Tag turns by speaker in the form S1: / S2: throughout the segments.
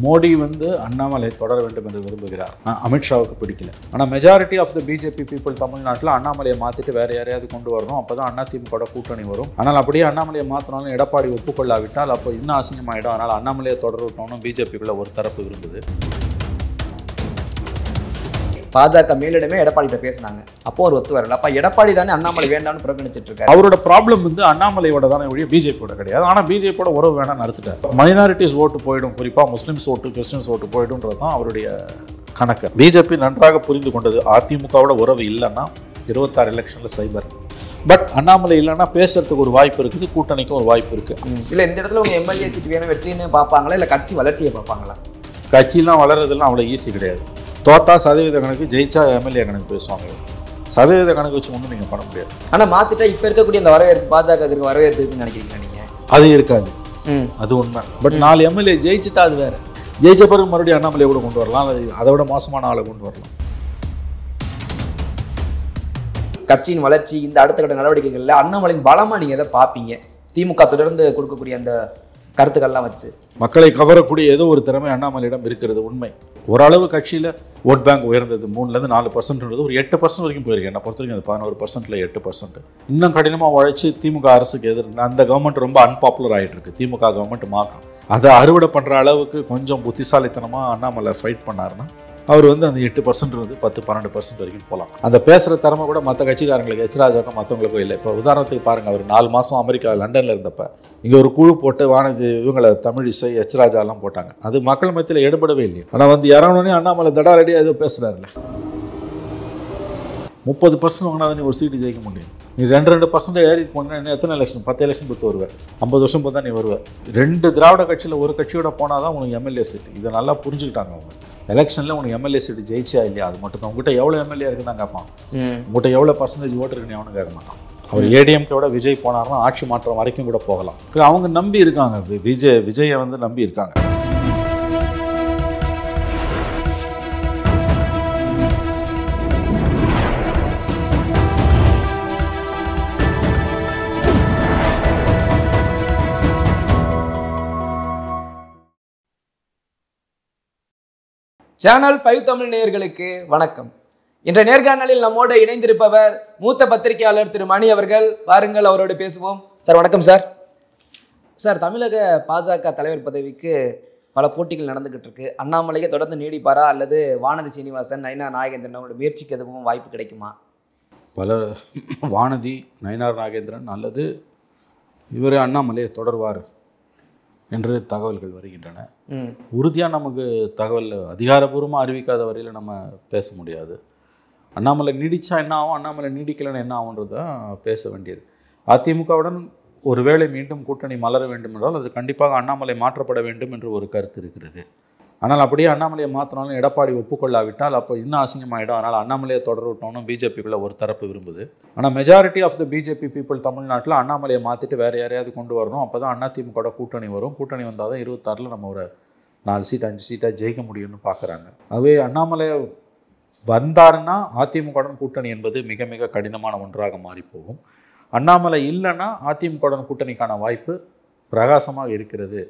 S1: மோடி வந்து அண்ணாமலை தொடர வேண்டும் என்று விரும்புகிறார். அமித்ஷாவுக்கு பிடிக்கல. ஆனால் majority of the BJP people தமிழ்நாட்டில் அண்ணாமலையை மாற்றிட்டு வேறு யாரையாவது கொண்டு வரணும், அப்போ தான் அதிமுக கூட்டணி வரும். ஆனால் அப்படியே அண்ணாமலையை மாற்றினாலும் எடப்பாடி ஒப்புக்கொள்ளாவிட்டால் அப்போ இன்னும் அசிங்கமாயிடும். அதனால் அண்ணாமலையை தொடரணும்னு பிஜேபிக்குள்ள ஒரு தரப்பு விரும்புது.
S2: பாஜக மேலிடமே எடப்பாடிட்ட பேசினாங்க, அப்போ ஒரு ஒத்து வரல. அப்போ எடப்பாடி தானே அண்ணாமலை வேண்டாம்னு புறக்கணிச்சிட்டு இருக்காரு.
S1: அவரோட ப்ராப்ளம் வந்து அண்ணாமலையோட தானே ஒழிய பிஜேபியோட கிடையாது. ஆனால் பிஜேபியோட உறவு வேணாம்னு நடத்திட்டார். மைனாரிட்டிஸ் ஓட்டு போயிடும், குறிப்பாக முஸ்லிம்ஸ் ஓட்டு, கிறிஸ்டின்ஸ் ஓட்டு போயிடும்ன்றது தான் அவருடைய கணக்கு. பிஜேபி நன்றாக புரிந்து கொண்டது, அதிமுகவோட உறவு இல்லைன்னா 26 எலெக்ஷனில் சைபர். பட் அண்ணாமலை இல்லைன்னா பேசுறதுக்கு ஒரு வாய்ப்பு இருக்குது, கூட்டணிக்கும் ஒரு வாய்ப்பு இருக்குது.
S2: இல்லை இந்த இடத்துல உங்கள் எம்எல்ஏ சீட் வேணும் வெற்றின்னு பார்ப்பாங்களா, இல்லை கட்சி வளர்ச்சியை பார்ப்பாங்களா?
S1: கட்சியெலாம் வளர்றதுலாம் அவ்வளோ ஈஸி கிடையாது. தோத்தா சதவீத கணக்கு, ஜெயிச்சா எம்எல்ஏ கணக்கு பேசுவாங்க. சதவீத கணக்கு வச்சு ஒன்றும் நீங்கள் பண்ண முடியாது.
S2: ஆனால் மாற்றிட்டா இப்போ இருக்கக்கூடிய அந்த வரவேற்பு பாஜக வரவேற்பு இருக்குன்னு நினைக்கிறீங்களா நீங்கள்?
S1: அது இருக்காது, அது உண்மை. பட் 4 எம்எல்ஏ ஜெயிச்சுட்டா அது வேறு. ஜெயிச்ச பிறகு மறுபடியும் அண்ணாமலையை கூட கொண்டு வரலாம், அது அதை விட மோசமான ஆளை கொண்டு வரலாம்.
S2: கட்சியின் வளர்ச்சி இந்த அடுத்த கட்ட நடவடிக்கைகளில் அண்ணாமலையின் பலமாக நீங்கள் எதை பார்ப்பீங்க? திமுக தொடர்ந்து கொடுக்கக்கூடிய அந்த கருத்துக்கள்லாம் வச்சு
S1: மக்களை கவரக்கூடிய ஏதோ ஒரு திறமை அண்ணாமலையிடம் இருக்கிறது உண்மை. ஓரளவு கட்சியில் ஓட் பேங்க் உயர்ந்தது 3லேருந்து 4%, ஒரு 8% வரைக்கும் போயிருக்கு. என்னை பொறுத்த வரைக்கும் அது 11%ல் 8%. இன்னும் கடினமாக உழைச்சி திமுக அரசுக்கு அந்த கவர்மெண்ட் ரொம்ப அன்பாப்புலர் ஆகிட்டு இருக்கு. திமுக கவர்மெண்ட் மாற்றம் அதை அறுவடை பண்ணுற அளவுக்கு கொஞ்சம் புத்திசாலித்தனமாக அண்ணாமலை ஃபைட் பண்ணாருன்னா அவர் வந்து அந்த 8% 10-12% வரைக்கும் போகலாம். அந்த பேசுகிற திறமை கூட மற்ற கட்சிக்காரங்களுக்கு, எச்ராஜாக்கும் மற்றவங்களுக்கும் இல்லை. இப்போ உதாரணத்துக்கு பாருங்கள், அவர் 4 மாதம் அமெரிக்கா லண்டனில் இருந்தப்போ இங்கே ஒரு குழு போட்டு வானதி இவங்களை தமிழிசை எச்ராஜாலாம் போட்டாங்க. அது மக்கள் மத்தியில் எடுபடவே இல்லையா. ஆனால் வந்து இறங்கணுன்னே அண்ணாமலை தடாரடியாக ஏதோ பேசுகிறாருல்ல. 30% வாங்கினா நீ ஒரு சீட்டு ஜெயிக்க முடியும். நீ 2% ஏறிட்டு போனீங்கன்னா இன்னும் எத்தனை எலெக்ஷன், 10 எலெக்ஷன் கொடுத்து வருவேன். 50 வருஷம் போது தான் நீ வருவேன். 2 திராவிட கட்சியில் ஒரு கட்சியோட போனால் தான் உனக்கு எம்எல்ஏ சீட்டு. இதை நல்லா புரிஞ்சுக்கிட்டாங்க அவங்க. எலெக்ஷனில் உனக்கு எம்எல்ஏ சீட்டு ஜெயிச்சா இல்லையா அது மட்டும் தான். உங்கள்கிட்ட எவ்வளோ எம்எல்ஏ இருக்குன்னு தான் கேட்பான். உங்கள்கிட்ட எவ்வளோ % ஓட்டு இருக்குன்னு அவனு கேட்க மாட்டான். அவர் ஏடிஎம்கேவோட விஜய் போனார்னா ஆட்சி மாற்றம் வரைக்கும் கூட போகலாம். அவங்க நம்பி இருக்காங்க, விஜயை வந்து நம்பி இருக்காங்க.
S2: சேனல் 5 தமிழ் நேயர்களுக்கு வணக்கம். இன்றைய நேர்காணலில் நம்மோடு இணைந்திருப்பவர் மூத்த பத்திரிகையாளர் திரு மணி அவர்கள். வாருங்கள் அவரோடு பேசுவோம். சார் வணக்கம். சார் தமிழக பாஜக தலைவர் பதவிக்கு பல போட்டிகள் நடந்துகிட்டு இருக்கு. அண்ணாமலையை தொடர்ந்து நீடிப்பாரா அல்லது வானதி சீனிவாசன், நயினார் நாகேந்திரன் அவங்களோட முயற்சிக்கு எதுவும் வாய்ப்பு கிடைக்குமா?
S1: வானதி, நயினார் நாகேந்திரன் அல்லது இவர் அண்ணாமலையை தொடர்வார் என்று தகவல்கள் வருகின்றன. உறுதியாக நமக்கு தகவல் அதிகாரப்பூர்வமாக அறிவிக்காத வரையில் நம்ம பேச முடியாது. அண்ணாமலை நீடிச்சா என்ன ஆகும், அண்ணாமலை நீடிக்கலைன்னு என்ன ஆகுன்றதான் பேச வேண்டியது. அதிமுகவுடன் ஒருவேளை மீண்டும் கூட்டணி மலர வேண்டும் என்றால் அது கண்டிப்பாக அண்ணாமலை மாற்றப்பட வேண்டும் என்று ஒரு கருத்து இருக்கிறது. ஆனால் அப்படியே அண்ணாமலையை மாற்றினாலும் எடப்பாடி ஒப்புக்கொள்ளாவிட்டால் அப்போ இன்னும் அசிங்கமாயிடும். அதனால் அண்ணாமலையை தொடரட்டோம்னு பிஜேபிக்குள்ள ஒரு தரப்பு விரும்புது. ஆனால் majority of the BJP people தமிழ்நாட்டில் அண்ணாமலையை மாற்றிட்டு வேறு யாரையாவது கொண்டு வரணும், அப்போ தான் அதிமுக கூட்டணி வரும். கூட்டணி வந்தால் தான் 26ல் நம்ம ஒரு 4 சீட் 5 சீட்டாக ஜெயிக்க முடியும்னு பார்க்குறாங்க. அதுவே அண்ணாமலை வந்தாருன்னா அதிமுகவுடன் கூட்டணி என்பது மிக மிக கடினமான ஒன்றாக மாறிப்போகும். அண்ணாமலை இல்லைன்னா அதிமுகவுடன் கூட்டணிக்கான வாய்ப்பு பிரகாசமாக இருக்கிறது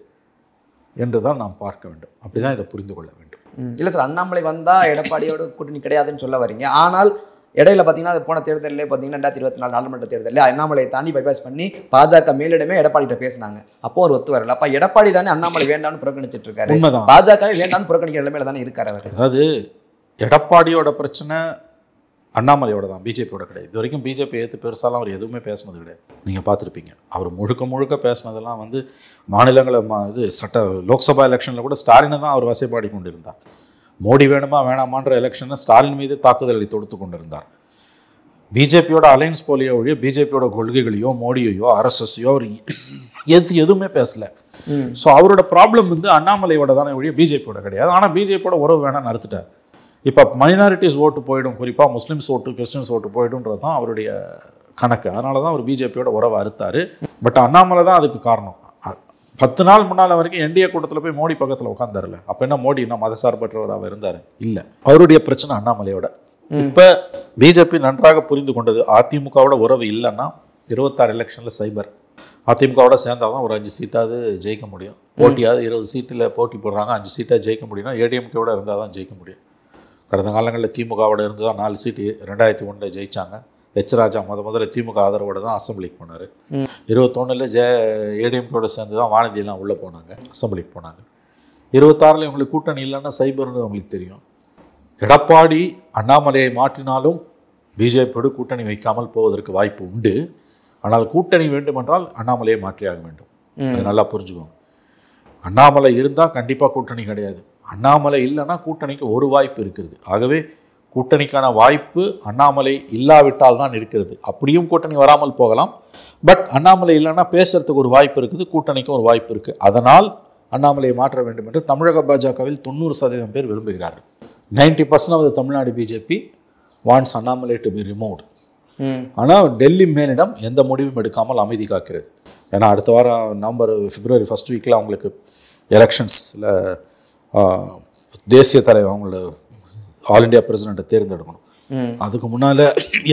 S1: என்று தான் நாம் பார்க்க வேண்டும். அப்படி தான் இதை புரிந்து கொள்ள வேண்டும்.
S2: இல்லை சார், அண்ணாமலை வந்தால் எடப்பாடியோட கூட்டணி கிடையாதுன்னு சொல்ல வரீங்க. ஆனால் இடையில பார்த்தீங்கன்னா அது போன தேர்தலில் பார்த்தீங்கன்னா 2024 நாடாளுமன்ற தேர்தலில் அண்ணாமலையை தாண்டி பைபாஸ் பண்ணி பாஜக மேலிடமே எடப்பாடிட்ட பேசினாங்க, அப்போ ஒரு ஒத்து வரல. அப்போ எடப்பாடி தானே அண்ணாமலை வேண்டாம்னு புறக்கணிச்சிட்டு இருக்காரு. பாஜகவே வேண்டாம்னு புறக்கணிக்கிற நிலைமையில தானே இருக்காரு அவர்.
S1: அதாவது எடப்பாடியோட பிரச்சனை அண்ணாமலையோட தான், பிஜேபியோட கிடையாது. இது வரைக்கும் பிஜேபி ஏற்று பெருசாலாம் அவர் எதுவுமே பேசுனது கிடையாது. நீங்கள் பார்த்துருப்பீங்க, அவர் முழுக்க பேசினதெல்லாம் வந்து மாநிலங்களை லோக்சபா எலெக்ஷனில் கூட ஸ்டாலினை தான் அவர் வசைப்பாடி கொண்டு இருந்தார். மோடி வேணுமா வேணாமான்ற எலெக்ஷனை ஸ்டாலின் மீது தாக்குதலை தொடுத்து கொண்டு இருந்தார். பிஜேபியோட அலைன்ஸ் போலியோ ஒழிய பிஜேபியோட கொள்கைகளையோ மோடியையோ ஆர்எஸ்எஸ்ஸையோ அவர் எதுவுமே பேசலை. ஸோ அவரோட ப்ராப்ளம் வந்து அண்ணாமலையோட தானே ஒழிய பிஜேபியோட கிடையாது. ஆனால் பிஜேபியோட உறவு வேணாம்னு நடத்திட்டார். இப்போ மைனாரிட்டிஸ் ஓட்டு போயிடும், குறிப்பாக முஸ்லிம்ஸ் ஓட்டு, கிறிஸ்டின்ஸ் ஓட்டு போயிடும்ன்றது தான் அவருடைய கணக்கு. அதனால தான் அவர் பிஜேபியோட உறவை அறுத்தார். பட் அண்ணாமலை தான் அதுக்கு காரணம். 10 நாள் முன்னால் வரைக்கும் என்டிஏ கூட்டத்தில் போய் மோடி பக்கத்தில் உட்காந்தாருல, அப்போ என்ன மோடி என்ன மதசார்பற்றவராக இருந்தார்? இல்லை, அவருடைய பிரச்சனை அண்ணாமலையோட. இப்போ பிஜேபி நன்றாக புரிந்து கொண்டது, அதிமுகவோட உறவு இல்லைன்னா 26 எலெக்ஷனில் சைபர். அதிமுகவோட சேர்ந்தால் தான் ஒரு 5 சீட்டாவது ஜெயிக்க முடியும். போட்டியாவது 20 சீட்டில் போட்டி போடுறாங்க, 5 சீட்டாக ஜெயிக்க முடியும்னா ஏடிஎம்கேவோட இருந்தால் தான் ஜெயிக்க முடியும். கடந்த காலங்களில் திமுகவோட இருந்து தான் 4 சீட்டு 2001 ஜெயித்தாங்க. ராஜா முதல்ல திமுக ஆதரவோடு தான் அசம்பிளிக்கு போனார். 21 ஏடிஎம்கேவோட சேர்ந்து தான் வானதியெல்லாம் உள்ளே போனாங்க, அசம்பிளிக்கு போனாங்க. 26 இவங்களுக்கு கூட்டணி இல்லைன்னா சைபர்னு அவங்களுக்கு தெரியும். எடப்பாடி அண்ணாமலையை மாற்றினாலும் பிஜேபியோடு கூட்டணி வைக்காமல் போவதற்கு வாய்ப்பு உண்டு. ஆனால் கூட்டணி வேண்டுமென்றால் அண்ணாமலையை மாற்றியாக வேண்டும். அது நல்லா புரிஞ்சுக்கோங்க. அண்ணாமலை இருந்தால் கண்டிப்பாக கூட்டணி கிடையாது. அண்ணாமலை இல்லைன்னா கூட்டணிக்கு ஒரு வாய்ப்பு இருக்கிறது. ஆகவே கூட்டணிக்கான வாய்ப்பு அண்ணாமலை இல்லாவிட்டால் தான் இருக்கிறது. அப்படியும் கூட்டணி வராமல் போகலாம். பட் அண்ணாமலை இல்லைன்னா பேசுறதுக்கு ஒரு வாய்ப்பு இருக்குது, கூட்டணிக்கும் ஒரு வாய்ப்பு இருக்குது. அதனால் அண்ணாமலையை மாற்ற வேண்டும் என்று தமிழக பாஜகவில் 90% பேர் விரும்புகிறார்கள். 90% of Tamil Nadu BJP wants Annamalai to be removed. ஆனால் டெல்லி மேலிடம் எந்த முடிவும் எடுக்காமல் அமைதி காக்கிறது. ஏன்னா அடுத்த வாரம் பிப்ரவரி 1st வீக்கில் அவங்களுக்கு எலெக்ஷன்ஸில் தேசிய தலைவர் அவங்களோட ஆல் இண்டியா பிரசிடெண்ட்டை தேர்ந்தெடுக்கணும். அதுக்கு முன்னால்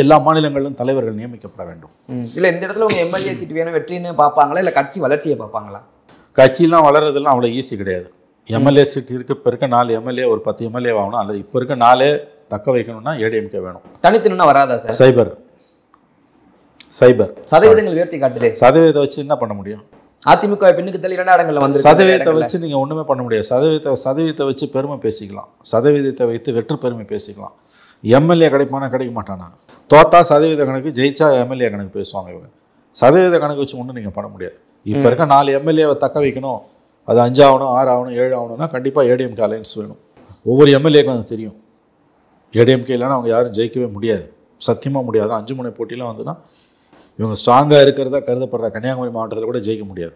S1: எல்லா மாநிலங்களிலும் தலைவர்கள் நியமிக்கப்பட வேண்டும்.
S2: இல்லை இந்த இடத்துல உங்கள் எம்எல்ஏ சீட் வேணும் வெற்றின்னு பார்ப்பாங்களா, இல்லை கட்சி வளர்ச்சியை பார்ப்பாங்களா?
S1: கட்சியெலாம் வளர்றதுலாம் அவ்வளோ ஈஸி கிடையாது. எம்எல்ஏ சீட் இருக்குது. இப்போ இருக்க 4 எம்எல்ஏ ஒரு 10 எம்எல்ஏ ஆகணும். அல்லது இப்போ இருக்க 4 தக்க வைக்கணும்னா ஏடிஎம்கே வேணும்.
S2: தனித்துனா வராதா சார்?
S1: சைபர்
S2: சதவீதங்கள் உயர்த்தி காட்டுது.
S1: சதவீதத்தை வச்சு என்ன பண்ண முடியும்?
S2: அதிமுக பின்னுக்கு தள்ளி 2 இடங்கள்ல வந்து
S1: சதவீதத்தை வச்சு நீங்கள் ஒன்றுமே பண்ண முடியாது. சதவீதத்தை வச்சு பெருமை பேசிக்கலாம், சதவீதத்தை வைத்து வெற்று பெருமை பேசிக்கலாம். எம்எல்ஏ கிடைப்பானா கிடைக்க மாட்டானா? தோத்தா சதவீத கணக்கு, ஜெயிச்சா எம்எல்ஏ கணக்கு பேசுவாங்க இவங்க. சதவீத கணக்கு வச்சு ஒன்றும் நீங்கள் பண்ண முடியாது. இப்போ இருக்க 4 எம்எல்ஏவை தக்க வைக்கணும், அது 5 ஆகணும், 6 ஆகணும், 7 ஆகணும்னா கண்டிப்பாக ஏடிஎம்கே அலையன்ஸ் வேணும். ஒவ்வொரு எம்எல்ஏக்கும் அது தெரியும். ஏடிஎம்கே இல்லைன்னா அவங்க யாரும் ஜெயிக்கவே முடியாது, சத்தியமாக முடியாது. 5 முனை போட்டிலாம் வந்துன்னா இவங்க ஸ்ட்ராங்காக இருக்கிறதா கருதப்படுற கன்னியாகுமரி மாவட்டத்தில் கூட ஜெயிக்க முடியாது.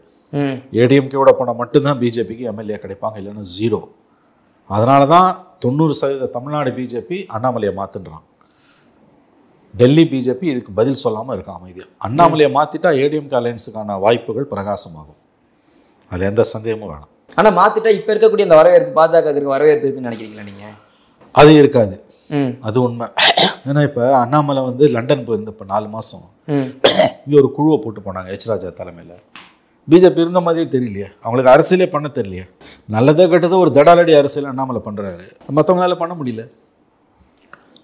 S1: ஏடிஎம்கேவோட போனால் மட்டும்தான் பிஜேபிக்கு எம்எல்ஏ கிடைப்பாங்க, இல்லைன்னா 0. அதனால தான் 90% தமிழ்நாடு பிஜேபி அண்ணாமலையை மாற்றுன்றான். டெல்லி பிஜேபி இதுக்கு பதில் சொல்லாமல் இருக்கான் அமைதியாக. அண்ணாமலையை மாற்றிட்டா ஏடிஎம்கே அலையன்ஸுக்கான வாய்ப்புகள் பிரகாசமாகும், அதில் எந்த சந்தேகமும் வேணாம்.
S2: ஆனால் மாற்றிட்டா இப்போ இருக்கக்கூடிய அந்த வரவேற்பு, பாஜக வரவேற்பு இருக்குன்னு நினைக்கிறீங்களா நீங்கள்?
S1: அது இருக்காது, அது உண்மை. ஏன்னா இப்போ அண்ணாமலை லண்டன் போயிருந்த இப்போ 4 மாதம் இங்கே ஒரு குழுவை போட்டு போனாங்க ராஜா தலைமையில். பிஜேபி இருந்த மாதிரியே தெரியலையே, அவங்களுக்கு அரசியலே பண்ண தெரியலையே. நல்லதோ கெட்டதோ ஒரு தடாலடி அரசியல் அண்ணாமலை பண்ணுறாரு, மற்றவங்களால பண்ண முடியல.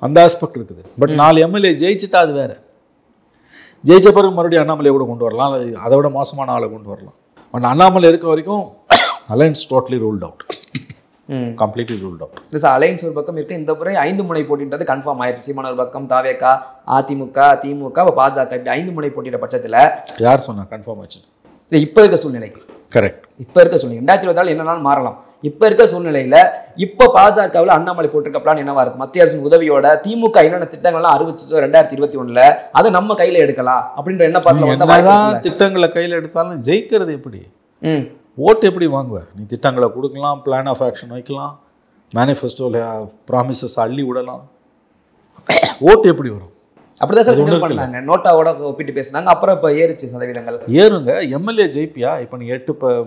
S1: அந்த ஆஸ்பெக்ட் இருக்குது. பட் 4 எம்எல்ஏ ஜெயிச்சுட்டா அது வேறு. ஜெயிச்ச பிறகு மறுபடியும் அண்ணாமலையை கூட கொண்டு வரலாம், அல்லது அதை விட மோசமான ஆளை கொண்டு வரலாம். பட் அண்ணாமலை இருக்க வரைக்கும் alliance totally ruled out, completely ruled out.
S2: இல்லை சார், அலையன்ஸ் ஒரு பக்கம் இருக்குது. இந்த முறை 5 முனை போட்டின்றது கன்ஃபார்ம் ஆயிடுச்சு. சீமான் ஒரு பக்கம், தாவேகா, அதிமுக, திமுக, பாஜக, இப்படி 5 முனை போட்டியிட்ட பட்சத்தில்
S1: யார் சொன்னா கன்ஃபார்ம் ஆச்சு?
S2: இல்லை, இப்போ இருக்க சூழ்நிலைக்கு கரெக்ட். இப்போ இருக்க சூழ்நிலை 2024 என்னன்னாலும் மாறலாம். இப்போ இருக்க சூழ்நிலையில் இப்போ பாஜகவில் அண்ணாமலை போட்டிருக்க பிளான் என்னவா இருக்கும்? மத்திய அரசின் உதவியோட திமுக என்னென்ன திட்டங்கள்லாம் அறிவிச்சோ 2021 அதை நம்ம கையில் எடுக்கலாம் அப்படின்ற என்ன பார்க்கலாம்.
S1: திட்டங்களை கையில் எடுத்தாலும் ஜெயிக்கிறது எப்படி? ஓட்டு எப்படி வாங்குவேன்? நீ திட்டங்களை கொடுக்கலாம், பிளான் ஆஃப் ஆக்ஷன் வைக்கலாம், மேனிஃபெஸ்டோவில் ப்ராமிசஸ் அள்ளி விடலாம், ஓட்டு எப்படி வரும்?
S2: அப்படிதான் சார் பண்ணாங்க. நோட்டாவோட ஒப்பிட்டு பேசினாங்க, அப்புறம் இப்போ ஏறிச்சு சதவீதங்கள்.
S1: ஏறுங்க, எம்எல்ஏ ஜெயிப்பியா? இப்போ நீ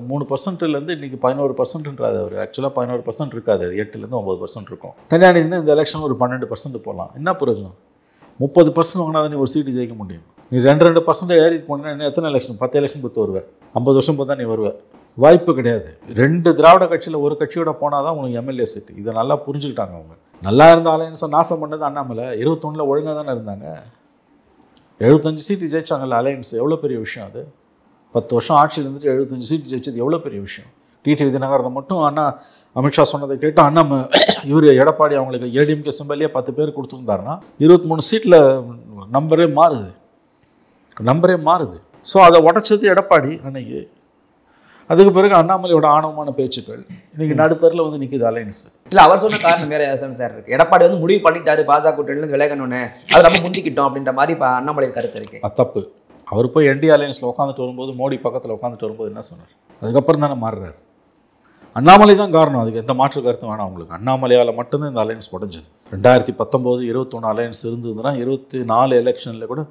S1: 3%லேருந்து இன்னைக்கு 11%ன்றாது. அவர் ஆக்சுவலாக 11% இருக்காது, 8லேருந்து 9% இருக்கும். தனியானின்னு இந்த எலெக்ஷன் ஒரு 12% போகலாம். என்ன பிரயோஜனம்? 30% வாங்கினா நீ ஒரு சீட்டு ஜெயிக்க முடியும். நீ 2% ஏறிட்டு போனா இன்னும் எத்தனை எலெக்ஷன்? 10 எலெக்ஷன் பொறுத்து வருவேன், 50 வருஷம் பொறுத்தா நீ வருவேன். வாய்ப்பு கிடையாது. 2 திராவிட கட்சியில் ஒரு கட்சியோட போனால் தான் உனக்கு எம்எல்ஏ சீட்டு. இதை நல்லா புரிஞ்சுக்கிட்டாங்க அவங்க. நல்லா இருந்த அலையன்ஸை நாசம் பண்ணது அண்ணாமலை. 21 ஒழுங்காக தானே இருந்தாங்க. 75 சீட்டு ஜெயிச்சாங்கல்ல அலையன்ஸ். எவ்வளோ பெரிய விஷயம் அது? 10 வருஷம் ஆட்சியில் இருந்துட்டு 75 சீட்டு ஜெயிச்சது எவ்வளோ பெரிய விஷயம். டிடிவி தினகரனை மட்டும் அமித்ஷா சொன்னதை கேட்டு இவர் எடப்பாடி அவங்களுக்கு ஏடிஎம்கே சிம்பல்லையே 10 பேர் கொடுத்துருந்தாருன்னா 23 சீட்டில் நம்பரே மாறுது. ஸோ அதை உடச்சது எடப்பாடி அன்னைக்கு. அதுக்கு பிறகு அண்ணாமலையோட ஆணவமான பேச்சுக்கள் இன்னைக்கு நடுத்தரில் நிற்குது அலையன்ஸ்.
S2: இல்லை, அவர் சொன்ன காரணம் வேற சார் இருக்கு. எடப்பாடி முடிவு பண்ணிட்டாரு பாஜக கூட்டணியிலிருந்து விலகணும்னு, அதை நம்ம முந்திக்கிட்டோம் அப்படின்ற மாதிரி இப்போ அண்ணாமலை கருத்து இருக்கு.
S1: தப்பு. அவர் போய் என்டி அலையன்ஸில் உட்காந்துட்டு வரும்போது, மோடி பக்கத்தில் உட்காந்துட்டு வரும்போது என்ன சொன்னார்? அதுக்கப்புறம் தானே மாறுறாரு. அண்ணாமலை தான் காரணம், அதுக்கு எந்த மாற்று கருத்தும் வேணாம் உங்களுக்கு. அண்ணாமலையால் மட்டும்தான் இந்த அலையன்ஸ் உடஞ்சது. 2019, 21 அலையன்ஸ் இருந்ததுன்னா 24 எலெக்ஷனில் கூட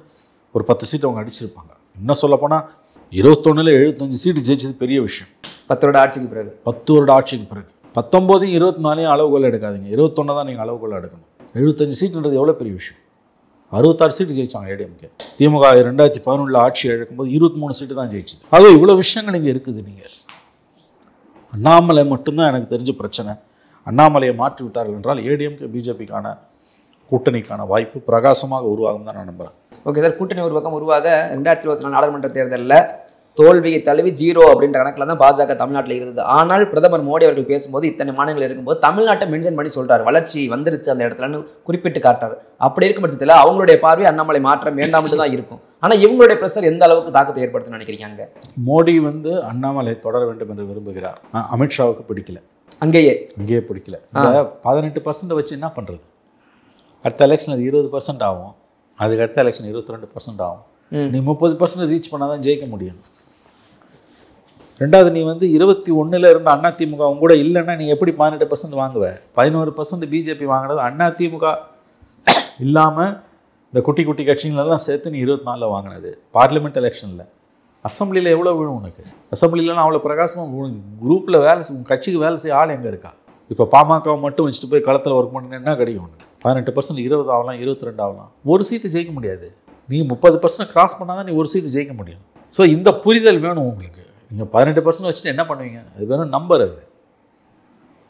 S1: ஒரு 10 சீட்டு அவங்க அடிச்சிருப்பாங்க. இன்னும் சொல்லப்போனால் 21ல் 75 சீட்டு ஜெயிச்சது பெரிய விஷயம்.
S2: 10 வருட ஆட்சிக்கு பிறகு.
S1: 10 வருட ஆட்சிக்கு பிறகு 19, 24 அளவுகோல் எடுக்காதீங்க. 21 தான் நீங்கள் அளவுகோல் எடுக்கணும். 75 சீட்டுன்றது எவ்வளோ பெரிய விஷயம். 66 சீட்டு ஜெயிச்சாங்க ஏடிஎம்கே. திமுக 2011 ஆட்சி இழக்கும்போது 23 சீட்டு தான் ஜெயிச்சுது. அது இவ்வளோ விஷயங்கள் இங்கே இருக்குது. நீங்கள் அண்ணாமலை மட்டும்தான் எனக்கு தெரிஞ்ச பிரச்சனை. அண்ணாமலையை மாற்றி விட்டார்கள் என்றால் ஏடிஎம்கே பிஜேபிக்கான கூட்டணிக்கான வாய்ப்பு பிரகாசமாக உருவாகும் தான் நான் நம்புகிறேன்.
S2: ஓகே சார், கூட்டணி ஒரு பக்கம் உருவாக 2024 நாடாளுமன்ற தேர்தலில் தோல்வியை தழுவி 0 அப்படின்ற கணக்கில் தான் பாஜக தமிழ்நாட்டில் இருந்தது. ஆனால் பிரதமர் மோடி அவர்கள் பேசும்போது இத்தனை மாநிலங்கள் இருக்கும்போது தமிழ்நாட்டை மென்ஷன் பண்ணி சொல்றாரு, வளர்ச்சி வந்துருச்சு அந்த இடத்துலன்னு குறிப்பிட்டு காட்டாரு. அப்படி இருக்கும் பட்சத்தில் அவங்களுடைய பார்வை அண்ணாமலை மாற்றம் வேண்டாம்னு தான் இருக்கும். ஆனால் இவங்களுடைய பிரஷர் எந்த அளவுக்கு தாக்கத்தை ஏற்படுத்தும்னு நினைக்கிறீங்க?
S1: மோடி அண்ணாமலை தொடர வேண்டும் என்று விரும்புகிறார். அமித்ஷாவுக்கு பிடிக்கல, அங்கேயே பிடிக்கல. இந்த 18% வச்சு என்ன பண்ணுறது? அடுத்த எலெக்ஷன் அது 20% ஆகும், அதுக்கு அடுத்த எலெக்ஷன் 22% ஆகும். நீ 30% ரீச் பண்ணால் தான் ஜெயிக்க முடியும். ரெண்டாவது, நீ 21 இருந்த அதிமுக கூட இல்லைன்னா நீ எப்படி 18% வாங்குவ? 11% பிஜேபி வாங்கினது அதிமுக இல்லாமல் இந்த குட்டி குட்டி கட்சிகளெல்லாம் சேர்த்து நீ 24 வாங்கினது. பார்லிமெண்ட் எலெக்ஷனில் அசம்பிளியில் எவ்வளோ விழும் உனக்கு? அசம்பிளிலாம் அவ்வளோ பிரகாசமாக குரூப்பில் உன் கட்சிக்கு வேலை செய்ய ஆள் எங்கே இருக்கா? இப்போ பாமகவை மட்டும் வச்சுட்டு போய் களத்தில் ஒர்க் பண்ணினா என்ன கிடைக்கும் உனக்கு? 18% 20 ஆகலாம், 22 ஆகலாம், ஒரு சீட்டு ஜெயிக்க முடியாது. நீ 30% கிராஸ் பண்ணால் தான் நீ ஒரு சீட்டு ஜெயிக்க முடியும். ஸோ இந்த புரிதல் வேணும் உங்களுக்கு. நீங்கள் 18% வச்சுட்டு என்ன பண்ணுவீங்க? அது வேணும் நம்பர்.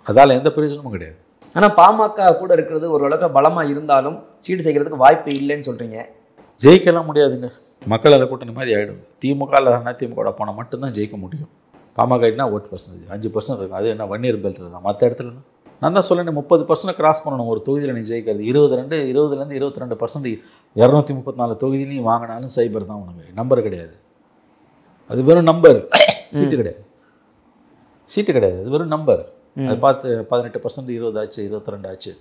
S1: அதால் எந்த பிரயோஜனமும் கிடையாது.
S2: ஆனால் பாமக கூட இருக்கிறது ஓரளவுக்கு பலமாக இருந்தாலும் சீட்டு செய்கிறதுக்கு வாய்ப்பு இல்லைன்னு சொல்கிறீங்க.
S1: ஜெயிக்கலாம் முடியாதுங்க. மக்கள் அதில் கூட்ட நிம்மதி ஆகிடும். திமுக இல்லை அதிமுக போனால் மட்டும்தான் ஜெயிக்க முடியும். பாமக என்ன ஓட்டு பர்சன்டேஜ் 5% இருக்கும். அது என்ன வன்னியர் பெல்ட் தான். மற்ற இடத்துல நான் தான் சொல்லேன், 30% கிராஸ் பண்ணணும் ஒரு தொகுதியில் நீ ஜெயிக்கிறது. 20லேருந்து 22% 234 தொகுதியிலையும் வாங்கினாலும் சைபர் தான் உனக்கு, நம்பர் கிடையாது. அது வெறும் நம்பர், சீட்டு கிடையாது. அது வெறும் நம்பர். அது பார்த்து 18% 20 ஆச்சு, 22 ஆச்சு,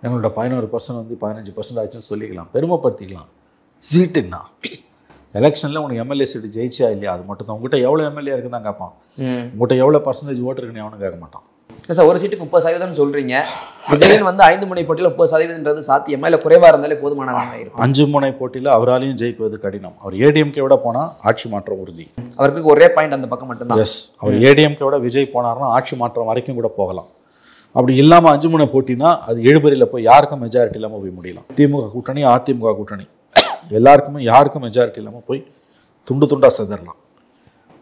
S1: எங்களோட 11% 15% ஆச்சுன்னு சொல்லிக்கலாம், பெருமைப்படுத்திக்கலாம். சீட்டுன்னா எலெக்ஷனில் உனக்கு எம்எல்ஏ சீட்டு ஜெயிச்சா இல்லையா அது மட்டும் தான். உங்கள்கிட்ட எவ்வளோ எம்எல்ஏ இருக்குன்னு தான் கேட்பான். உங்கள்கிட்ட எவ்வளோ பர்சன்டேஜ் ஓட்டு இருக்குன்னு எவனும் கேட்க மாட்டான்.
S2: சார், ஒரு சீட்டுக்கு 30% சொல்கிறீங்க. விஜயன் 5 முனை போட்டியில் 30% சாத்தியமா இல்லை குறைவாக இருந்தாலே போதுமானதாக இருக்கும்?
S1: 5 முனை போட்டியில் அவராலையும் ஜெயிக்குவது கடினம். அவர் ஏடிஎம்கே விட போனால் ஆட்சி மாற்றம் உறுதி.
S2: அவருக்கு ஒரே பாயிண்ட் அந்த பக்கம் மட்டும்தான்.
S1: எஸ், அவர் ஏடிஎம்கே விட விஜய் போனார்னா ஆட்சி மாற்றம் வரைக்கும் கூட போகலாம். அப்படி இல்லாமல் 5 முனை போட்டினா அது 7 போய் யாருக்கும் மெஜாரிட்டி இல்லாமல் போய் முடியலாம். திமுக கூட்டணி, அதிமுக கூட்டணி எல்லாருக்குமே யாருக்கும் மெஜாரிட்டி இல்லாமல் போய் துண்டு துண்டாக செதறலாம்.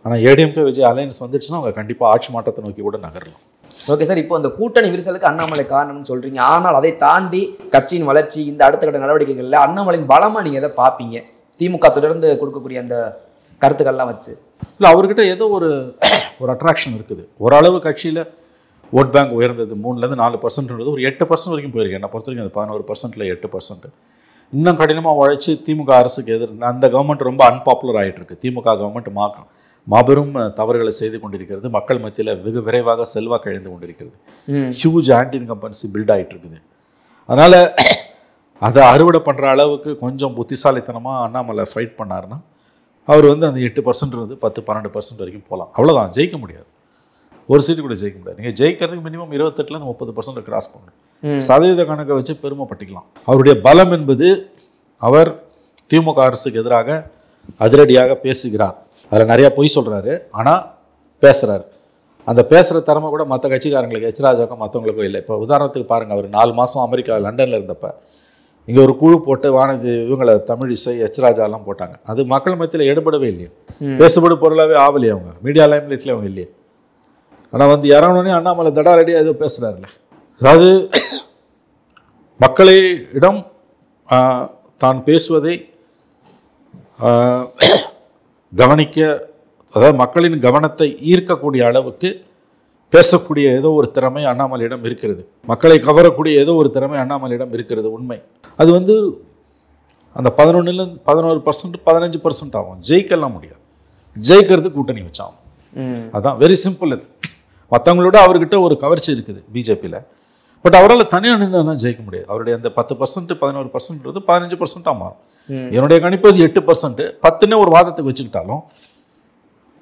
S1: ஆனால் ஏடிஎம்கே விஜய் அலையன்ஸ் வந்துடுச்சுன்னா அவங்க கண்டிப்பாக ஆட்சி மாற்றத்தை நோக்கி கூட நகரலாம்.
S2: ஓகே சார், இப்போ அந்த கூட்டணி விரிசலுக்கு அண்ணாமலை காரணம்னு சொல்கிறீங்க. ஆனால் அதை தாண்டி கட்சியின் வளர்ச்சி, இந்த அடுத்த கட்ட நடவடிக்கைகளில் அண்ணாமலையின் பலமாக நீங்கள் எதை பார்ப்பீங்க? திமுக தொடர்ந்து கொடுக்கக்கூடிய அந்த கருத்துக்கள்லாம் வச்சு
S1: இல்லை, அவர்கிட்ட ஏதோ ஒரு அட்ராக்ஷன் இருக்குது. ஓரளவு கட்சியில் ஓட் பேங்க் உயர்ந்தது 3லேருந்து 4%, ஒரு 8% வரைக்கும் போயிருக்கு. என்னை பொறுத்த வரைக்கும் அந்த 11%ல் 8%. இன்னும் கடினமாக உழைச்சி திமுக அரசுக்கு அந்த கவர்மெண்ட் ரொம்ப அன்பாப்புலர் ஆகிட்டு இருக்கு. திமுக கவர்மெண்ட் மாபெரும் தவறுகளை செய்து கொண்டிருக்கிறது. மக்கள் மத்தியில் வெகு விரைவாக செல்வாக்கு இழந்து கொண்டிருக்கிறது. ஹியூஜ் ஆன்டி இன்கம்பன்சி பில்ட் ஆகிட்டு இருக்குது. அதனால் அதை அறுவடை பண்ணுற அளவுக்கு கொஞ்சம் புத்திசாலித்தனமாக அண்ணாமலை ஃபைட் பண்ணாருன்னா அவர் அந்த 8% 10-12% வரைக்கும் போகலாம். அவ்வளோதான், ஜெயிக்க முடியாது. ஒரு சீட்டு கூட ஜெயிக்க முடியாது. நீங்கள் ஜெயிக்கிறதுக்கு மினிமம் 28லேருந்து 30% கிராஸ் பண்ணணும். சதவீத கணக்கை வச்சு பெருமைப்பட்டுக்கலாம். அவருடைய பலம் என்பது அவர் திமுக அரசுக்கு எதிராக அதிரடியாக பேசுகிறார். அதில் நிறையா பொய் சொல்கிறாரு, ஆனால் பேசுகிறாரு. அந்த பேசுகிற திறமை கூட மற்ற கட்சிக்காரங்களுக்கு, எச்ராஜாக்கும் மற்றவங்களுக்கும் இல்லை. இப்போ உதாரணத்துக்கு பாருங்கள், அவர் 4 மாதம் அமெரிக்கா லண்டனில் இருந்தப்போ இங்கே ஒரு குழு போட்டு வானதி இவங்களை தமிழிசை எச்ராஜாலாம் போட்டாங்க. அது மக்கள் மத்தியில் எடுபடவே இல்லையே, பேசுபடு பொருளாகவே ஆகலையே, அவங்க மீடியா லைம்லைட்லேயே அவங்க இல்லையே. ஆனால் இறங்கணுன்னே அண்ணாமலை தடாரடியாக ஏதோ பேசுகிறாருல்ல. அதாவது மக்களிடம் தான் பேசுவதை கவனிக்க, அதாவது மக்களின் கவனத்தை ஈர்க்கக்கூடிய அளவுக்கு பேசக்கூடிய ஏதோ ஒரு திறமை அண்ணாமலையிடம் இருக்கிறது. மக்களை கவரக்கூடிய ஏதோ ஒரு திறமை அண்ணாமலையிடம் இருக்கிறது, உண்மை. அது அந்த 11% 15% ஆகும். ஜெயிக்கலாம் முடியாது. ஜெயிக்கிறது கூட்டணி வச்சாகும். அதான் வெரி சிம்பிள். அது மற்றவங்களோட அவர்கிட்ட ஒரு கவர்ச்சி இருக்குது பிஜேபியில். பட் அவரால் தனியாக நின்று ஜெயிக்க முடியாது. அவருடைய அந்த 10% 11% 15% மாறும். என்னுடைய கணிப்பு அது 8%. 10ன்னு ஒரு வாதத்துக்கு வச்சுக்கிட்டாலும்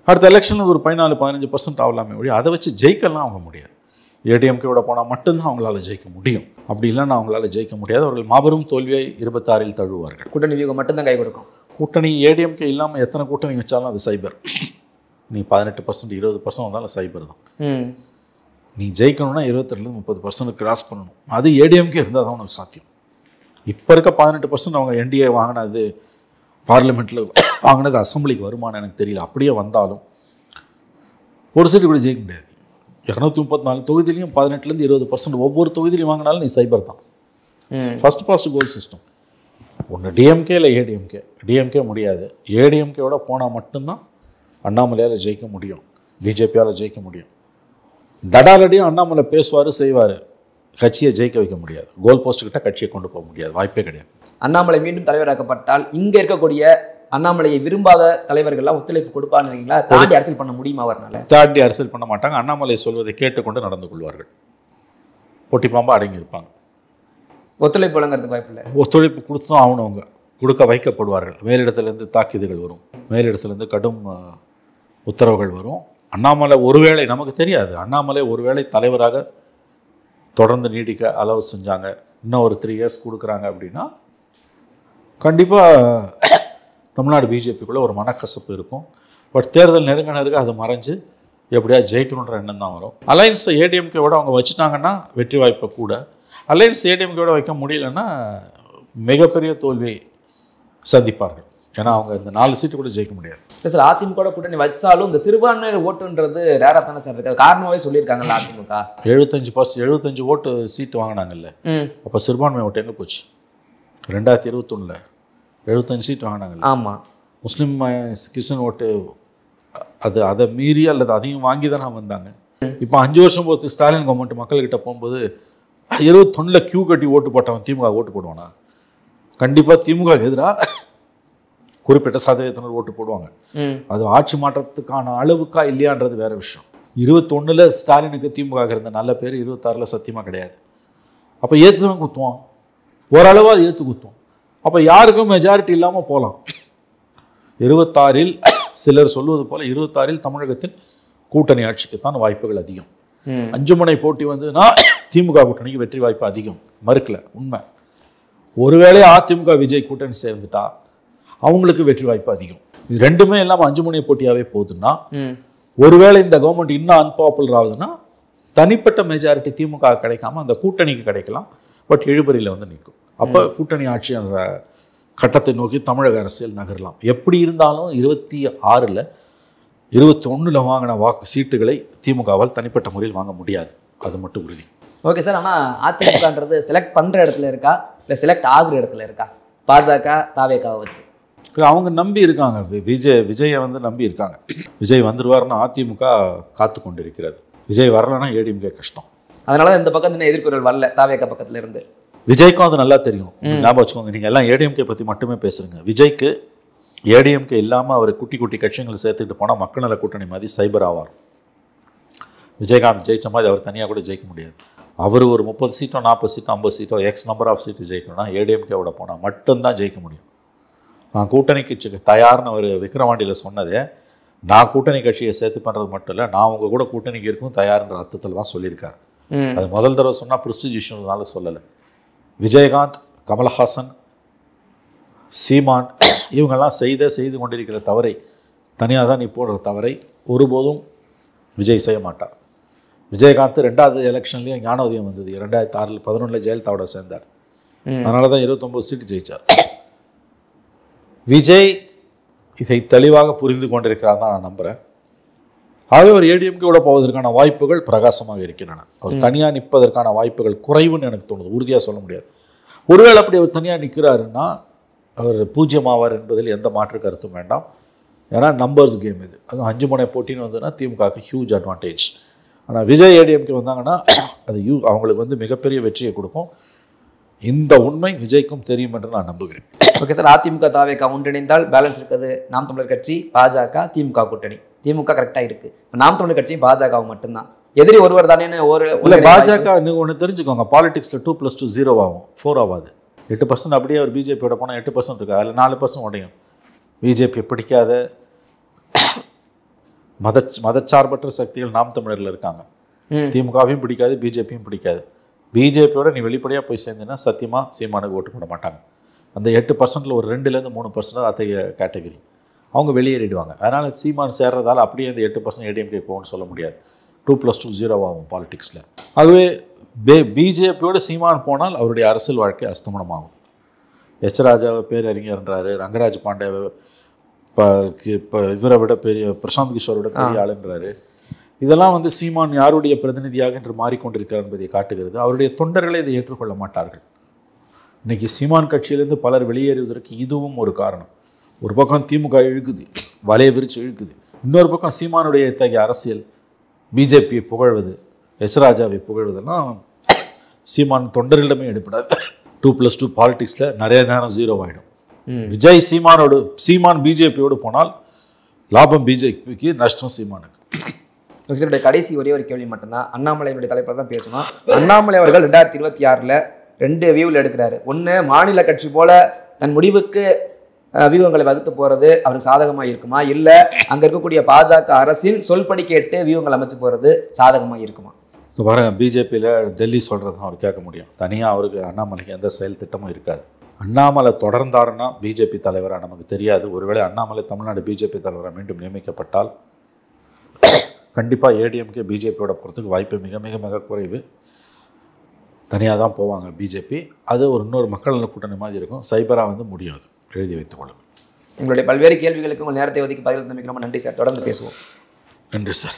S1: அடுத்த எலெக்ஷனில் ஒரு 14-15% ஆகலாமே ஒழிய அதை வச்சு ஜெயிக்கலாம் அவங்க முடியாது. ஏடிஎம்கேவோட போனால் மட்டும்தான் அவங்களால ஜெயிக்க முடியும். அப்படி இல்லைன்னா அவங்களால ஜெயிக்க முடியாது. அவர்கள் மாபெரும் தோல்வியை 26 தழுவுவார்கள்.
S2: கூட்டணி வியூகம் மட்டும்தான் கை கொடுக்கும்.
S1: கூட்டணி ஏடிஎம்கே இல்லாமல் எத்தனை கூட்டணி வச்சாலும் அது சைபர். நீ 18% 20% வந்தாலும் சைபர் தான். நீ ஜெயிக்கணும்னா 28-30% கிராஸ் பண்ணணும். அது ஏடிஎம்கே இருந்தால் தான் உனக்கு சாத்தியம். இப்போ இருக்க 18% அவங்க என்டிஏ வாங்கினது பார்லிமெண்ட்டில் வாங்கினது அசம்பிளிக்கு வருமானம் எனக்கு தெரியல. அப்படியே வந்தாலும் ஒரு சீட்டு கூட ஜெயிக்க முடியாது. 234 தொகுதியிலையும் 18லேருந்து 20% ஒவ்வொரு தொகுதியிலையும் வாங்கினாலும் நீ சைபர் தான். ஃபர்ஸ்ட் பாஸ்ட் கோல் சிஸ்டம். ஒன்று டிஎம்கே இல்லை ஏடிஎம்கே. டிஎம்கே முடியாது. ஏடிஎம்கேவோட போனால் மட்டும்தான் அண்ணாமலையால் ஜெயிக்க முடியும், பிஜேபியால் ஜெயிக்க முடியும். தடாலடியும் அண்ணாமலை பேசுவார் செய்வார், கட்சியை ஜெயிக்க வைக்க முடியாது. கோல் போஸ்ட்டுக்கிட்ட கட்சியை கொண்டு போக முடியாது, வாய்ப்பே கிடையாது.
S2: அண்ணாமலை மீண்டும் தலைவராக்கப்பட்டால் இங்கே இருக்கக்கூடிய அண்ணாமலையை விரும்பாத தலைவர்கள்லாம் ஒத்துழைப்பு கொடுப்பாருங்களா? தாண்டி அரசியல் பண்ண முடியுமா? அவர்னால
S1: தாண்டி அரசியல் பண்ண மாட்டாங்க. அண்ணாமலை சொல்வதை கேட்டுக்கொண்டு நடந்து கொள்வார்கள். பொட்டி பாம்பா அடங்கி இருப்பாங்க.
S2: ஒத்துழைப்பு வழங்குறதுக்கு வாய்ப்பு இல்லை.
S1: ஒத்துழைப்பு கொடுத்தும் ஆகணும். அவங்க கொடுக்க வைக்கப்படுவார்கள். மேலிடத்துலேருந்து தாக்குதல்கள் வரும், மேலிடத்துலேருந்து கடும் உத்தரவுகள் வரும். அண்ணாமலை ஒருவேளை நமக்கு தெரியாது, அண்ணாமலை ஒருவேளை தலைவராக தொடர்ந்து நீடிக்க அளவு செஞ்சாங்க, இன்னும் ஒரு 3 இயர்ஸ் கொடுக்குறாங்க அப்படின்னா கண்டிப்பாக தமிழ்நாடு பிஜேபிக்குள்ளே ஒரு மனக்கசப்பு இருக்கும். பட் தேர்தல் நெருங்க அது மறைஞ்சு எப்படியா ஜெயிக்கணுன்ற எண்ணம் தான் வரும். அலையன்ஸை ஏடிஎம்கேவோட அவங்க வச்சுட்டாங்கன்னா வெற்றி வாய்ப்பை கூட, அலையன்ஸ் ஏடிஎம்கேவோட வைக்க முடியலன்னா மிகப்பெரிய தோல்வியை சந்திப்பார்கள். ஏன்னா அவங்க இந்த 4 சீட்டு கூட ஜெயிக்க முடியாது.
S2: சார் அதிமுக கூட்டணி வச்சாலும் இந்த சிறுபான்மை ஓட்டுன்றது ரேரா தானே சார் இருக்கு. காரணமாகவே சொல்லியிருக்காங்கல்ல அதிமுக
S1: 75% ஓட்டு சீட்டு வாங்கினாங்கல்ல. அப்போ சிறுபான்மை ஓட்டு எங்கே போச்சு? 2021 75 சீட் வாங்கினாங்கல்ல.
S2: ஆமாம்.
S1: முஸ்லீம் கிறிஸ்டின் ஓட்டு அதை மீறி அல்லது அதையும் வாங்கி தானே வந்தாங்க. இப்போ 5 வருஷம் போது ஸ்டாலின் கவர்மெண்ட் மக்கள்கிட்ட போகும்போது 21 கியூ கட்டி ஓட்டு போட்டவன் திமுக ஓட்டு போடுவானா? கண்டிப்பாக திமுக எதிராக குறிப்பிட்ட சதவீதத்தினர் ஓட்டு போடுவாங்க. அது ஆட்சி மாற்றத்துக்கான அளவுக்கா இல்லையான்றது வேற விஷயம். 21 ஸ்டாலினுக்கு திமுக இருந்த நல்ல பேர் 26 சத்தியமாக கிடையாது. அப்போ ஏற்று தான் குத்துவோம், ஓரளவு அது ஏற்று குத்துவோம். அப்போ யாருக்கும் மெஜாரிட்டி இல்லாமல் போகலாம். 26 சிலர் சொல்வது போல 26 தமிழகத்தில் கூட்டணி ஆட்சிக்குத்தான் வாய்ப்புகள் அதிகம். 5 முனை போட்டி வந்துன்னா திமுக கூட்டணிக்கு வெற்றி வாய்ப்பு அதிகம், மறுக்கல, உண்மை. ஒருவேளை அதிமுக விஜய் கூட்டணி சேர்ந்துட்டா அவங்களுக்கு வெற்றி வாய்ப்பு அதிகம். இது ரெண்டுமே இல்லாமல் 5 முனை போட்டியாகவே போகுதுன்னா, ஒருவேளை இந்த கவர்மெண்ட் இன்னும் அன்பாப்புலர் ஆகுதுன்னா தனிப்பட்ட மெஜாரிட்டி திமுக கிடைக்காம அந்த கூட்டணிக்கு கிடைக்கலாம். பட் இழுபறியில் வந்து நிற்கும். அப்போ கூட்டணி ஆட்சி என்ற கட்டத்தை நோக்கி தமிழக அரசியல் நகரலாம். எப்படி இருந்தாலும் 26 21 வாங்கின வாக்கு சீட்டுகளை திமுகவால் தனிப்பட்ட முறையில் வாங்க முடியாது, அது மட்டும் உறுதி.
S2: Okay sir. ஆனால் அதிமுகன்றது செலக்ட் பண்ணுற இடத்துல இருக்கா இல்லை செலக்ட் ஆகுற இடத்துல இருக்கா? பாஜக தாவேகாவை வச்சு
S1: அவங்க நம்பி இருக்காங்க. விஜயை வந்து நம்பி இருக்காங்க. விஜய் வந்துடுவார்னு அதிமுக காத்து கொண்டு இருக்கிறது. விஜய் வரலன்னா ஏடிஎம்கே கஷ்டம்.
S2: அதனால இந்த பக்கம் இன்னும் எதிர்குரல் வரல தாவேகா பக்கத்துல இருந்து.
S1: விஜய்க்கும் அது நல்லா தெரியும். ஞாபகம் வச்சுக்கோங்க, நீங்கள் எல்லாம் ஏடிஎம்கே பற்றி மட்டுமே பேசுகிறீங்க. விஜய்க்கு ஏடிஎம்கே இல்லாமல் அவர் குட்டி குட்டி கட்சிகளை சேர்த்துக்கிட்டு போனால் மக்கள் நல கூட்டணி மாதிரி சைபர் ஆவார். விஜயகாந்த் ஜெயிச்ச மாதிரி அவர் தனியாக கூட ஜெயிக்க முடியாது. அவர் ஒரு 30 சீட்டோ 40 சீட்டோ 50 சீட்டோ எக்ஸ் நம்பர் ஆஃப் சீட்டு ஜெயிக்கணும்னா ஏடிஎம்கேவோட போனால் மட்டும்தான் ஜெயிக்க முடியும். நான் கூட்டணிக்கு தயார்னு அவர் விக்ரவாண்டியில் சொன்னதே, நான் கூட்டணி கட்சியை சேர்த்து பண்ணுறது மட்டும் இல்லை, நான் உங்கள் கூட கூட்டணிக்கு இருக்கும் தயார்ன்ற அர்த்தத்தில் தான் சொல்லியிருக்காரு. அது முதல் தடவை சொன்னால் ப்ரெஸ்டீஜ் இஷ்யூனால சொல்லலை. விஜயகாந்த், கமல்ஹாசன், சீமான் இவங்கெல்லாம் செய்து கொண்டிருக்கிற தவறை, தனியாக தான் நீ போடுற தவறை ஒருபோதும் விஜய் செய்ய மாட்டார். விஜயகாந்த் 2வது எலெக்ஷன்லேயும் ஞானோதயம் வந்தது. 2006 11 ஜெயலலிதாவோட சேர்ந்தார். அதனால தான் 29 சீட்டு ஜெயித்தார். விஜய் இதை தெளிவாக புரிந்து கொண்டிருக்கிறார் தான் நான் நம்புகிறேன். ஆகவே அவர் ஏடிஎம்கேவோட போவதற்கான வாய்ப்புகள் பிரகாசமாக இருக்கின்றன. அவர் தனியாக நிற்பதற்கான வாய்ப்புகள் குறைவுன்னு எனக்கு தோணுது, உறுதியாக சொல்ல முடியாது. ஒருவேளை அப்படி அவர் தனியாக நிற்கிறாருன்னா அவர் 0 ஆவார் என்பதில் எந்த மாற்று கருத்தும் வேண்டாம். ஏன்னா நம்பர்ஸ் கேம் இது. அதுவும் 5 முனை போட்டின்னு வந்ததுன்னா திமுகவுக்கு ஹியூஜ் அட்வான்டேஜ். ஆனால் விஜய் ஏடிஎம்கே வந்தாங்கன்னா அது அவங்களுக்கு வந்து மிகப்பெரிய வெற்றியை கொடுக்கும். இந்த உண்மை விஜய்க்கும் தெரியும் என்று நான் நம்புகிறேன்.
S2: Okay sir. அதிமுக தாவேகா ஒன்றிணைந்தால் பேலன்ஸ் இருக்கிறது நாம் தமிழர் கட்சி, பாஜக, திமுக கூட்டணி. திமுக கரெக்டாக இருக்கு. நாம் தமிழர் கட்சி பாஜகவும் மட்டும்தான் எதிரி ஒருவர் தானே. ஒரு
S1: பாஜக ஒன்று தெரிஞ்சுக்கோங்க, பாலிடிக்ஸில் 2+2 0 ஆகும், 4 ஆகாது. 8% அப்படியே அவர் பிஜேபியோட போனால் 8% இருக்கு. அதில் 4% உடையும். பிஜேபி பிடிக்காத மதச்சார்பற்ற சக்திகள் நாம் தமிழரில் இருக்காங்க. திமுகவையும் பிடிக்காது, பிஜேபியும் பிடிக்காது. பிஜேபியோட நீ வெளிப்படையாக போய் சேர்ந்தீங்கன்னா சத்தியமாக சீமானுக்கு ஓட்டு போட மாட்டாங்க. அந்த 8%ல் ஒரு 2லேருந்து 3% அத்தகைய கேட்டகரி அவங்க வெளியேறிடுவாங்க. அதனால் சீமான் சேர்றதால அப்படியே அந்த 8% ஏடிஎம்கே போகும்னு சொல்ல முடியாது. 2+2 0 ஆகும் பாலிடிக்ஸில். ஆகவே பிஜேபியோட சீமான் போனால் அவருடைய அரசியல் வாழ்க்கை அஸ்தமனமாகும். ராஜாவை பேரறிஞர்ன்றாரு, ரங்கராஜ் பாண்டே இப்போ இவரை விட பெரிய பிரசாந்த் கிஷோரை விட பெரிய ஆளுன்றாரு. இதெல்லாம் வந்து சீமான் யாருடைய பிரதிநிதியாக என்று மாறிக்கொண்டிருக்கிறார் என்பதை காட்டுகிறது. அவருடைய தொண்டர்களை இதை ஏற்றுக்கொள்ள மாட்டார்கள். இன்னைக்கு சீமான் கட்சியிலிருந்து பலர் வெளியேறுவதற்கு இதுவும் ஒரு காரணம். ஒரு பக்கம் திமுக இழுக்குது, வலையை விரிச்சு இழுக்குது. இன்னொரு பக்கம் சீமானுடைய இத்தகைய அரசியல், பிஜேபியை புகழ்வது, ராஜாவை புகழ்வதெல்லாம் சீமான் தொண்டர்களிடமே எடுப்படாது. 2+2 பாலிடிக்ஸில் நிறைய நேரம் 0 ஆகிடும். விஜய் சீமான் பிஜேபியோடு போனால் லாபம் பிஜேபிக்கு, நஷ்டம் சீமானுக்கு.
S2: கடைசி ஒரே ஒரு கேள்வி மட்டும்தான். அண்ணாமலையினுடைய தலைப்பில் தான் பேசணும். அண்ணாமலை அவர்கள் 2026 2 வியூவில் எடுக்கிறாரு. ஒன்று, மாநில கட்சி போல தன் முடிவுக்கு வியூகங்களை வகுத்து போகிறது அவருக்கு சாதகமாக இருக்குமா, இல்லை அங்கே இருக்கக்கூடிய பாஜக அரசின் சொல்படி கேட்டு வியூகங்கள் அமைச்சு போகிறது சாதகமாக இருக்குமா?
S1: இப்போ பாருங்க, பிஜேபியில் டெல்லி சொல்கிறது தான் அவர் கேட்க முடியும். தனியாக அவருக்கு அண்ணாமலைக்கு எந்த செயல் திட்டமும் இருக்காது. அண்ணாமலை தொடர்ந்தாருன்னா பிஜேபி தலைவராக நமக்கு தெரியாது. ஒருவேளை அண்ணாமலை தமிழ்நாடு பிஜேபி தலைவராக மீண்டும் நியமிக்கப்பட்டால் கண்டிப்பாக ஏடிஎம்கே பிஜேபியோட போகிறதுக்கு வாய்ப்பு மிக மிக மிக குறைவு. தனியாக தான் போவாங்க பிஜேபி. அது இன்னொரு மக்கள் நல கூட்டணி மாதிரி இருக்கும். சைபராக வந்து முடியாது. எழுதி வைத்துக் கொள்ளுங்கள்.
S2: உங்களுடைய பல்வேறு கேள்விகளுக்கு உங்கள் நேரத்தை ஒதுக்கி பதில் தம்பிக்கு ரொம்ப நன்றி சார். தொடர்ந்து பேசுவோம்.
S1: நன்றி சார்.